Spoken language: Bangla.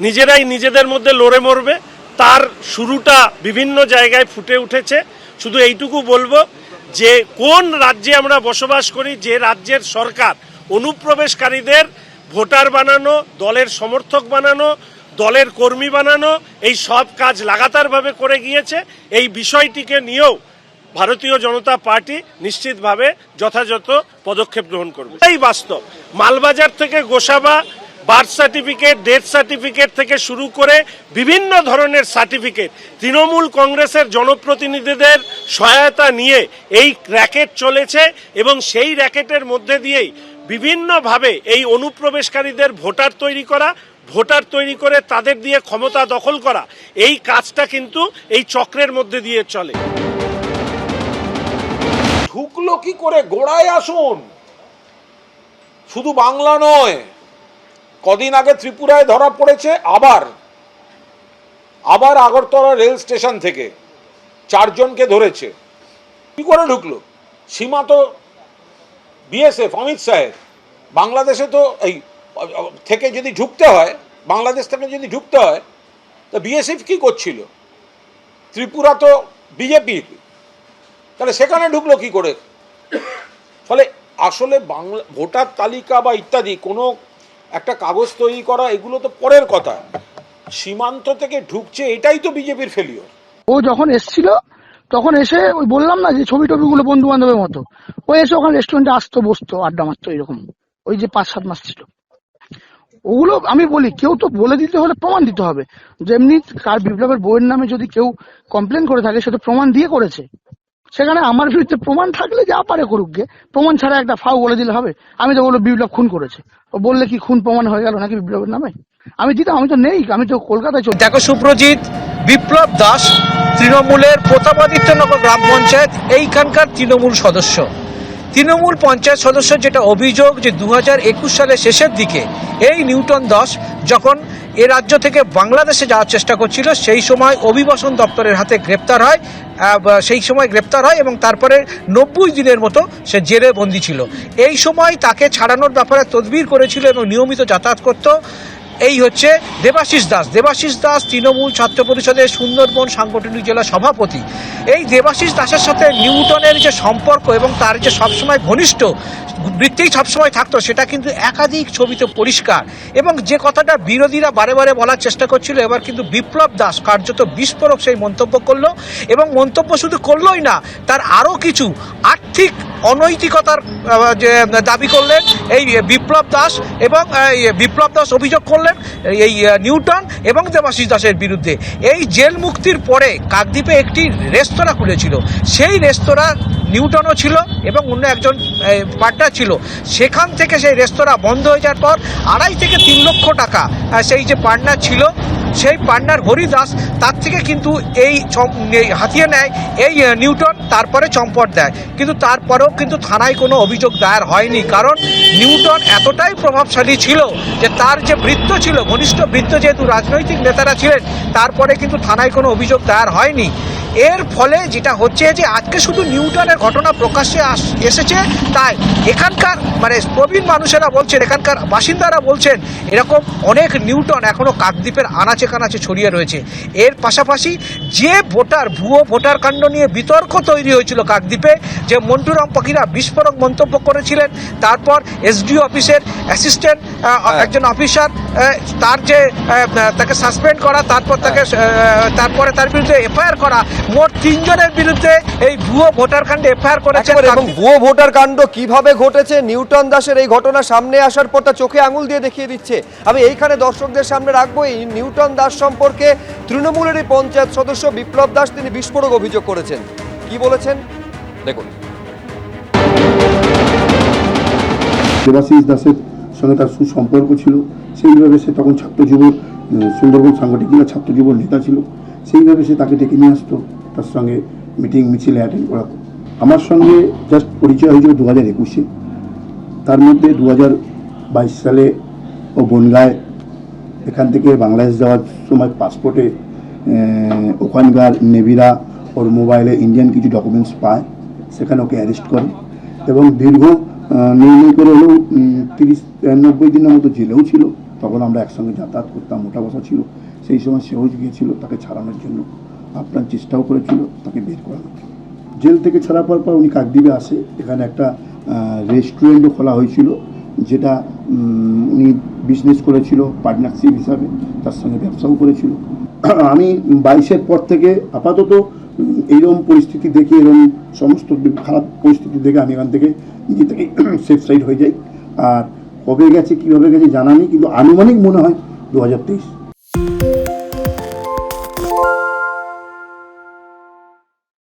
নিজেরাই নিজেদের মধ্যে লড়ে মরবে, তার শুরুটা বিভিন্ন জায়গায় ফুটে উঠেছে। শুধু এইটুকু বলবো যে কোন রাজ্যে আমরা বসবাস করি, যে রাজ্যের সরকার অনুপ্রবেশকারীদের ভোটার বানানো, দলের সমর্থক বানানো, দলের কর্মী বানানো, এই সব কাজ লাগাতারভাবে করে গিয়েছে, এই বিষয়টিকে নিয়েও ভারতীয় জনতা পার্টি নিশ্চিতভাবে যথাযথ পদক্ষেপ গ্রহণ করবে। এই বাস্তব মালবাজার থেকে Gosaba, birth certificate, death certificate থেকে শুরু করে বিভিন্ন ধরনের সার্টিফিকেট তৃণমূল কংগ্রেসের জনপ্রতিনিধিদের সহায়তা নিয়ে এই র্যাকেট চলেছে এবং সেই র্যাকেটের মধ্যে দিয়েই বিভিন্নভাবে এই অনুপ্রবেশকারীদের ভোটার তৈরি করে তাদের দিয়ে ক্ষমতা দখল করা, এই কাজটা কিন্তু এই চক্রের মধ্যে দিয়ে চলে। ঢুকলো কি করে? গোড়ায় আসুন। শুধু বাংলা নয়, কদিন আগে ত্রিপুরায় ধরা পড়েছে, আবার আগরতলা রেল স্টেশন থেকে 4 জনকে ধরেছে। কি করে ঢুকলো? সীমা তো বিএসএফ, অমিত শাহের। বাংলাদেশে তো এই থেকে যদি ঢুকতে হয়, বাংলাদেশ থেকে যদি ঢুকতে হয়, তো বিএসএফ কি করছিল? ত্রিপুরা তো বিজেপির, তাহলে সেখানে ঢুকলো কি করে? ফলে আসলে বাংলা ভোটার তালিকা বা ইত্যাদি কোনো একটা কাগজ তৈরি করা, এগুলো তো পরের কথা। সীমান্ত থেকে ঢুকছে, এটাই তো বিজেপির ফেলিওর। ও যখন এসছিল তখন এসে ওই বললাম না যে ছবি টবিগুলো বন্ধু বান্ধবের মতো, ও এসে ওখানে রেস্টুরেন্টে আসতো, বসতো, আড্ডা মারতো, এরকম। ওই যে 5-7 মাস ছিল, ওগুলো আমি বলি কেউ তো বলে দিতে হলে প্রমাণ দিতে হবে। যেমনি কার বিপ্লবের বইয়ের নামে যদি কেউ কমপ্লেন করে থাকে, সে তো প্রমাণ দিয়ে করেছে। সেখানে আমার বিরুদ্ধে প্রমাণ থাকলে যা পারে করুক গে, প্রমাণ ছাড়া একটা ফাউ বলে দিলে হবে? আমি তো বলবো বিপ্লব খুন করেছে, ও বললে কি খুন প্রমাণ হয়ে গেল নাকি বিপ্লবের নামে? আমি দিতাম, আমি তো নেই, আমি তো কলকাতায় চলি। দেখো সুপ্রজিৎ, বিপ্লব দাস তৃণমূলের প্রতাপাদিত্যনগর গ্রাম পঞ্চায়েত এইখানকার তৃণমূল সদস্য, তৃণমূল পঞ্চায়েত সদস্য। যেটা অভিযোগ যে 2021 সালের শেষের দিকে এই নিউটন দাস যখন এ রাজ্য থেকে বাংলাদেশে যাওয়ার চেষ্টা করছিল, সেই সময় অভিবাসন দপ্তরের হাতে গ্রেপ্তার হয় এবং তারপরে 90 দিনের মতো সে জেলে বন্দী ছিল। এই সময় তাকে ছাড়ানোর ব্যাপারে তদবির করেছিল এবং নিয়মিত যাতায়াত করত। এই হচ্ছে দেবাশিস দাস তৃণমূল ছাত্র পরিষদের সুন্দরবন সাংগঠনিক জেলা সভাপতি। এই দেবাশিস দাসের সাথে নিউটনের যে সম্পর্ক এবং তার যে সবসময় ঘনিষ্ঠ বৃত্তেই সবসময় থাকতো, সেটা কিন্তু একাধিক ছবিতে পরিষ্কার। এবং যে কথাটা বিরোধীরা বারে বারে বলার চেষ্টা করছিল, এবার কিন্তু বিপ্লব দাস কার্যত বিস্ফোরক সেই মন্তব্য করলো। এবং মন্তব্য শুধু করলোই না, তার আরও কিছু আর্থিক অনৈতিকতার যে দাবি করলেন এই বিপ্লব দাস। এবং বিপ্লব দাস অভিযোগ করলেন এই নিউটন এবং দেবাশিস দাসের বিরুদ্ধে। এই জেল মুক্তির পরে কাকদ্বীপে একটি রেস্তোরাঁ খুলেছিল, সেই রেস্তোরাঁ নিউটনও ছিল এবং অন্য একজন পার্টনার ছিল। সেখান থেকে সেই রেস্তোরাঁ বন্ধ হয়ে যাওয়ার পর 2.5 থেকে 3 লক্ষ টাকা সেই যে পার্টনার ছিল, সেই পার্টনার হরিদাস, তার থেকে কিন্তু এই হাতিয়ে নেয় এই নিউটন, তারপরে চম্পট দেয়। কিন্তু তারপরেও কিন্তু থানায় কোনো অভিযোগ দায়ের হয়নি, কারণ নিউটন এতটাই প্রভাবশালী ছিল যে তার যে বৃত্ত ছিল, ঘনিষ্ঠ বৃত্ত, যেহেতু রাজনৈতিক নেতারা ছিলেন, তারপরে কিন্তু থানায় কোনো অভিযোগ দায়ের হয়নি। এর ফলে যেটা হচ্ছে যে আজকে শুধু নিউটনের ঘটনা প্রকাশ্যে এসেছে, তাই এখানকার প্রবীণ মানুষেরা বলছেন, এখানকার বাসিন্দারা বলছেন, এরকম অনেক নিউটন এখনও কাকদ্বীপের আনাচে কানাচে ছড়িয়ে রয়েছে। এর পাশাপাশি যে ভুয়ো ভোটার কাণ্ড নিয়ে বিতর্ক তৈরি হয়েছিল কাকদ্বীপে, যে মন্টুরাম পাখিরা বিস্ফোরক মন্তব্য করেছিলেন, তারপর এসডিও অফিসের অ্যাসিস্ট্যান্ট একজন অফিসার, তাকে সাসপেন্ড করা, তারপরে তার বিরুদ্ধে এফআইআর করা, মোট 3 জনের বিরুদ্ধে এই ভুয়ো ভোটার কাণ্ডে এফআইআর করেছে। এবং ভুয়ো ভোটার কাণ্ড কিভাবে ঘটেছে, নিউটন দাসের এই ঘটনা সামনে আসার পর তা চোখে আঙুল দিয়ে দেখিয়ে দিচ্ছে। আমি এইখানে দর্শকদের সামনে রাখবো এই নিউটন দাস সম্পর্কে তৃণমূলের এই পঞ্চায়েত সদস্য বিপ্লব দাস, তিনি বিস্ফোরক অভিযোগ করেছেন। কি বলেছেন দেখুন। দেবাশিস দাসের সঙ্গে তার সুসম্পর্ক ছিল, সেইভাবে সে তখন সুন্দরবন সাংগঠনিক ছাত্র যুবর নেতা ছিল, সেইভাবে সে তাকে ডেকে নিয়ে আসতো, তার সঙ্গে মিটিং মিছিলে অ্যাটেন্ড করাতো। আমার সঙ্গে জাস্ট পরিচয় হয়েছিল 2021-এ। তার মধ্যে 2022 সালে ও বনগাঁয় এখান থেকে বাংলাদেশ যাওয়ার সময় পাসপোর্টে ওখানকার নেভিরা ওর মোবাইলে ইন্ডিয়ান কিছু ডকুমেন্টস পায়, সেখানে ওকে অ্যারেস্ট করে এবং দীর্ঘ নির্ণয় করে হলেও 30-90 দিনের মতো জেলেও ছিল। তখন আমরা একসঙ্গে যাতায়াত করতাম, ওঠা বসা ছিল। সেই সময় সেও গিয়েছিল তাকে ছাড়ানোর জন্য, আপ্রাণ চেষ্টাও করেছিল তাকে বের করানোর জন্য। জেল থেকে ছাড়া পাওয়ার পর উনি কাকদ্বীপে আসে, এখানে একটা রেস্টুরেন্টও খোলা হয়েছিল, যেটা উনি বিজনেস করেছিল পার্টনারশিপ হিসাবে, তার সঙ্গে ব্যবসাও করেছিল। আমি 22-এর পর থেকে আপাতত এইরকম পরিস্থিতি দেখে, এরকম সমস্ত খারাপ পরিস্থিতি দেখে আমি এখান থেকে নিজে থেকে সেফ সাইড হয়ে যাই। আর কবে গেছে কীভাবে গেছে জানা নেই, কিন্তু আনুমানিক মনে হয় 2023।